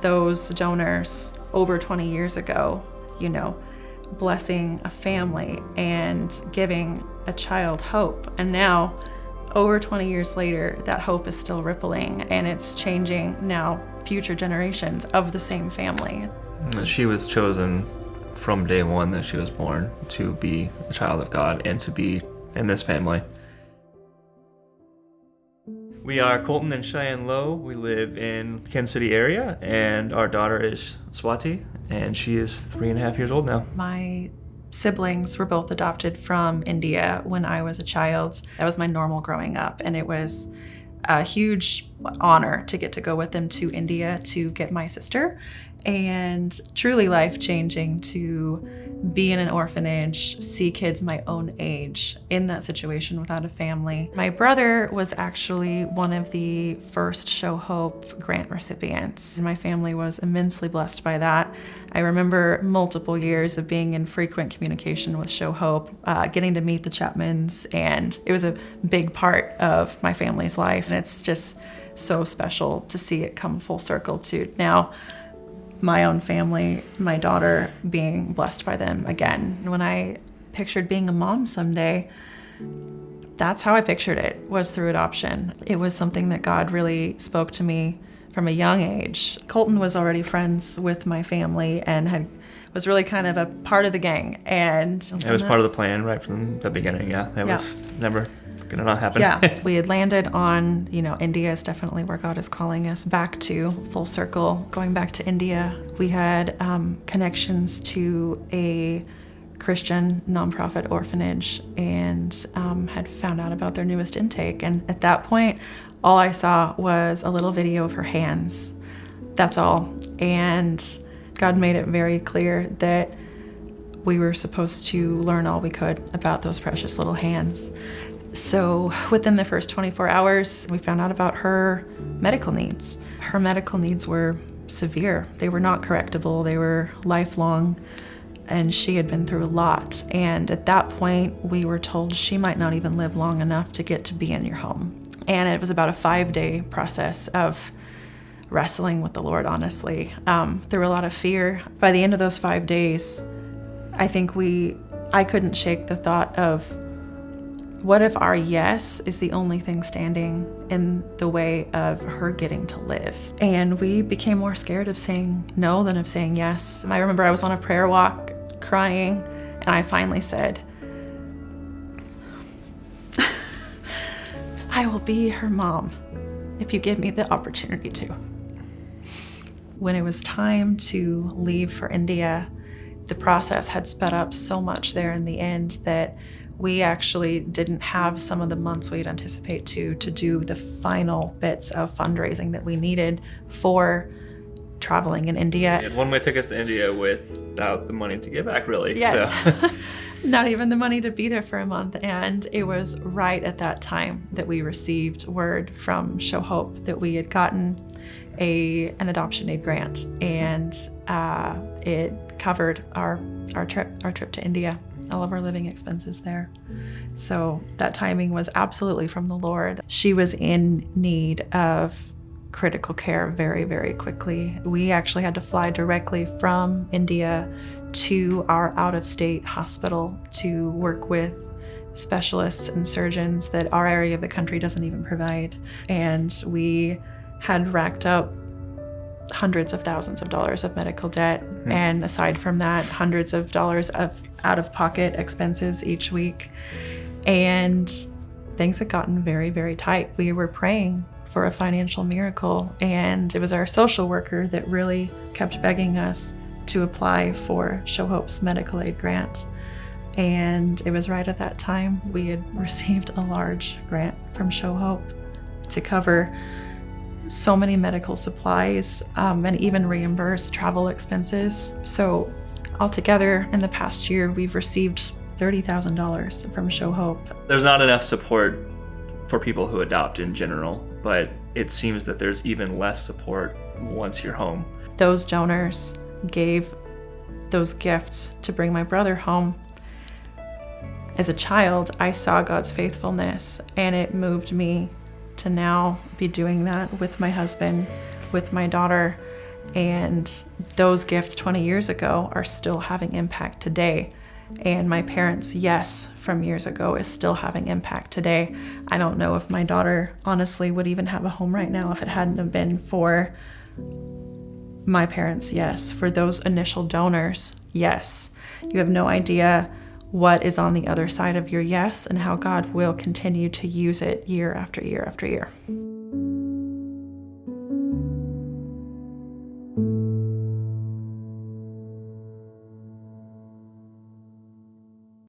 those donors over 20 years ago, blessing a family and giving a child hope. And now, over 20 years later, that hope is still rippling, and it's changing now future generations of the same family. She was chosen from day one that she was born to be a child of God and to be in this family. We are Colton and Cheyenne Lowe. We live in the Kansas City area, and our daughter is Swati, and she is 3.5 years old now. My siblings were both adopted from India when I was a child. That was my normal growing up, and it was a huge honor to get to go with them to India to get my sister, and truly life-changing to be in an orphanage, see kids my own age in that situation without a family. My brother was actually one of the first Show Hope grant recipients. My family was immensely blessed by that. I remember multiple years of being in frequent communication with Show Hope, getting to meet the Chapmans, and it was a big part of my family's life. And it's just so special to see it come full circle to now my own family, my daughter being blessed by them again. When I pictured being a mom someday, that's how I pictured it, was through adoption. It was something that God really spoke to me from a young age. Colton was already friends with my family and was really kind of a part of the gang. And it was part of the plan right from the beginning, yeah. It was never gonna not happen. Yeah, we had landed on, India is definitely where God is calling us back to, full circle, going back to India. We had connections to a Christian nonprofit orphanage and had found out about their newest intake. And at that point, all I saw was a little video of her hands. That's all. And God made it very clear that we were supposed to learn all we could about those precious little hands. So within the first 24 hours, we found out about her medical needs. Her medical needs were severe. They were not correctable. They were lifelong, and she had been through a lot. And at that point, we were told she might not even live long enough to get to be in your home. And it was about a 5-day process of wrestling with the Lord, honestly, through a lot of fear. By the end of those 5 days, I think I couldn't shake the thought of, what if our yes is the only thing standing in the way of her getting to live? And we became more scared of saying no than of saying yes. I remember I was on a prayer walk crying, and I finally said, I will be her mom if you give me the opportunity to. When it was time to leave for India, the process had sped up so much there in the end that we actually didn't have some of the months we'd anticipate to do the final bits of fundraising that we needed for traveling in India. And one way took us to India without the money to give back, really. Yes. So. Not even the money to be there for a month. And it was right at that time that we received word from Show Hope that we had gotten an adoption aid grant, and it covered our trip to India, all of our living expenses there. So that timing was absolutely from the Lord. She was in need of critical care very, very quickly. We actually had to fly directly from India to our out-of-state hospital to work with specialists and surgeons that our area of the country doesn't even provide. And we had racked up hundreds of thousands of dollars of medical debt. And aside from that, hundreds of dollars of out-of-pocket expenses each week. And things had gotten very, very tight. We were praying for a financial miracle, and it was our social worker that really kept begging us to apply for Show Hope's medical aid grant. And it was right at that time we had received a large grant from Show Hope to cover so many medical supplies, and even reimburse travel expenses. So altogether, in the past year, we've received $30,000 from Show Hope. There's not enough support for people who adopt in general, but it seems that there's even less support once you're home. Those donors gave those gifts to bring my brother home. As a child, I saw God's faithfulness, and it moved me to now be doing that with my husband, with my daughter, And those gifts 20 years ago are still having impact today. And my parents' yes from years ago is still having impact today. I don't know if my daughter honestly would even have a home right now if it hadn't have been for my parents' yes, for those initial donors' yes. You have no idea what is on the other side of your yes and how God will continue to use it year after year after year.